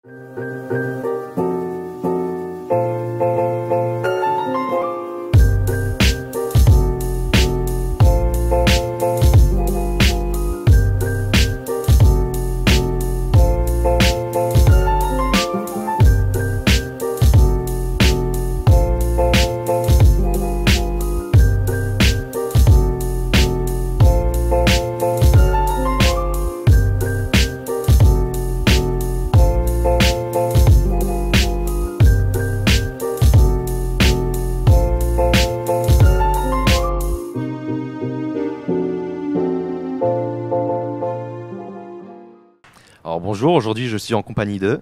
Alors bonjour, aujourd'hui je suis en compagnie de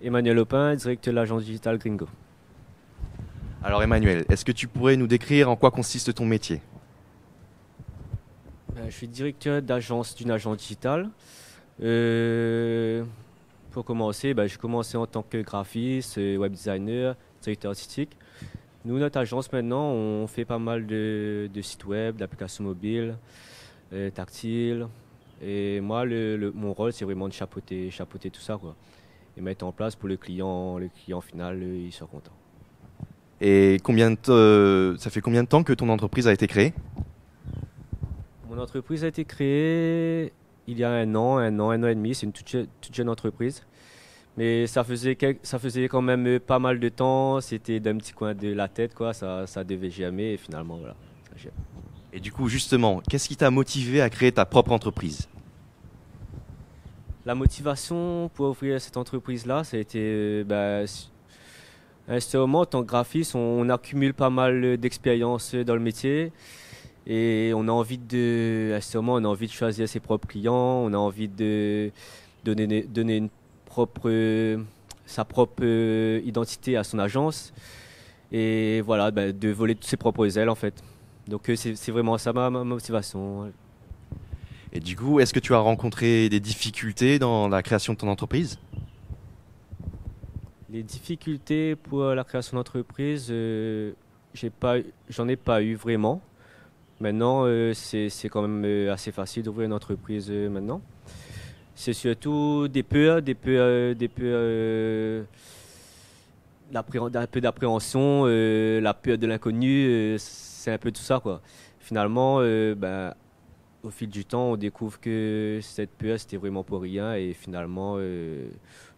Emmanuel Opin, directeur de l'agence digitale Gringo. Alors Emmanuel, est-ce que tu pourrais nous décrire en quoi consiste ton métier? Je suis directeur d'une agence digitale. Pour commencer, j'ai commencé en tant que graphiste, web designer, directeur artistique. Nous, notre agence maintenant, on fait pas mal de sites web, d'applications mobiles, tactiles. Et moi, mon rôle, c'est vraiment de chapeauter tout ça, quoi. Et mettre en place pour le client final, il soit content. Et ça fait combien de temps que ton entreprise a été créée? Mon entreprise a été créée il y a un an et demi. C'est une toute jeune entreprise. Mais ça faisait quand même pas mal de temps. C'était d'un petit coin de la tête, quoi. Ça devait jamais. Et finalement, voilà. Et du coup, justement, qu'est-ce qui t'a motivé à créer ta propre entreprise? La motivation pour ouvrir cette entreprise-là, ça a été, à ce moment, en tant que graphiste, on accumule pas mal d'expérience dans le métier. Et on a envie à ce moment, on a envie de choisir ses propres clients, on a envie de donner sa propre identité à son agence. Et voilà, de voler toutes ses propres ailes, en fait. Donc c'est vraiment ça ma motivation. Et du coup, est-ce que tu as rencontré des difficultés dans la création de ton entreprise? Les difficultés pour la création d'entreprise, j'en ai pas eu vraiment. Maintenant, c'est quand même assez facile d'ouvrir une entreprise maintenant. C'est surtout un peu d'appréhension, la peur de l'inconnu, c'est un peu tout ça, quoi. Finalement, au fil du temps, on découvre que cette peur, c'était vraiment pour rien et finalement,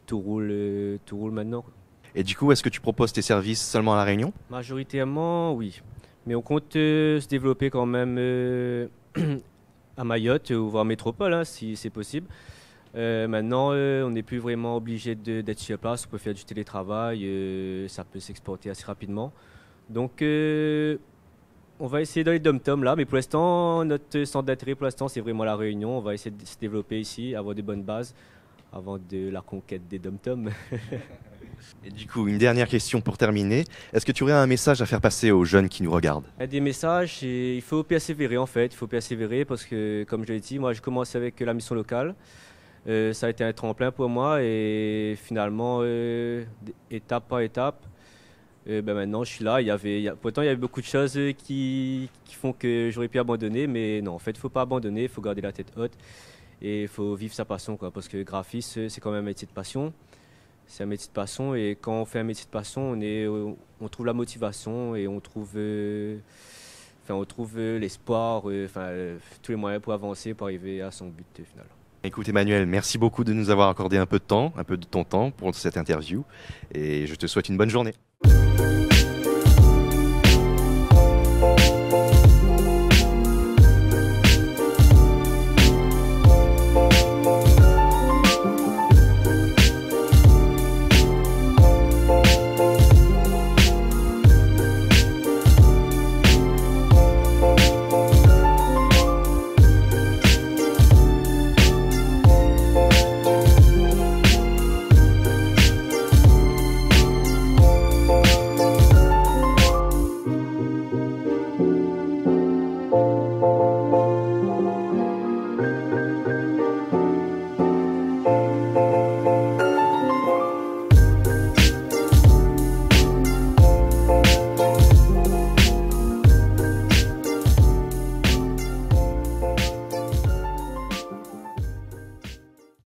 tout roule maintenant, quoi. Et du coup, est-ce que tu proposes tes services seulement à La Réunion? Majoritairement, oui. Mais on compte se développer quand même à Mayotte ou voire métropole, hein, si c'est possible. Maintenant, on n'est plus vraiment obligé d'être sur place. On peut faire du télétravail. Ça peut s'exporter assez rapidement. Donc, on va essayer dans les dom-toms là. Mais pour l'instant, notre centre d'intérêt, pour l'instant, c'est vraiment La Réunion. On va essayer de se développer ici, avoir de bonnes bases avant de la conquête des dom-toms. Et du coup, une dernière question pour terminer. Est-ce que tu aurais un message à faire passer aux jeunes qui nous regardent? Il y a des messages et il faut persévérer en fait. Il faut persévérer parce que, comme je l'ai dit, moi, j'ai commencé avec la mission locale. Ça a été un tremplin pour moi et finalement, étape par étape, maintenant je suis là. Pourtant, il y avait beaucoup de choses qui font que j'aurais pu abandonner, mais non, en fait, il ne faut pas abandonner, il faut garder la tête haute et il faut vivre sa passion, quoi, parce que graphiste, c'est quand même un métier de passion. C'est un métier de passion et quand on fait un métier de passion, on trouve la motivation et on trouve l'espoir, tous les moyens pour avancer, pour arriver à son but final. Écoute Emmanuel, merci beaucoup de nous avoir accordé un peu de temps, un peu de ton temps pour cette interview et je te souhaite une bonne journée.